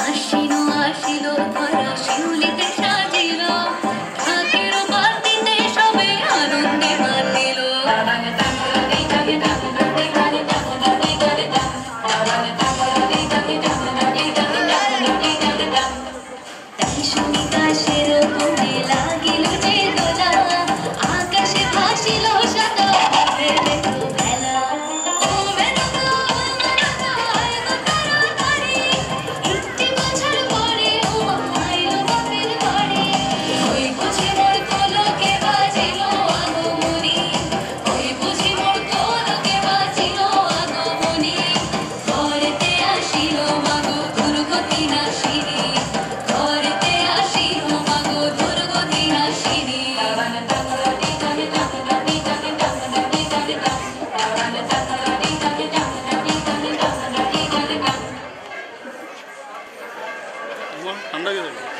আশিনো আশিলো ধরা শিউলিতে সাজিলো ঢাকের বাতিতে সবে আনন্দে মাতিলো তাই শুনি কাশের কোণে লাগিল যে দোলা আকাশে ভাসিল সাদা মেঘের দেখো খেলা ও মেনকা আয় গো তাড়াতাড়ি একটি বছর পরে ও আইলো বাপের বাড়ি ওই বুঝি মোর তোলকে বাজিল আগমনী ওই বুঝি মোর তোলকে বাজিল আগমনী ঘরেতে আসিল মাগো দুর্গতি নাশিনী ঘরেতে আসিল মাগো দুর্গতি নাশিনী ঠান্ডা গেছে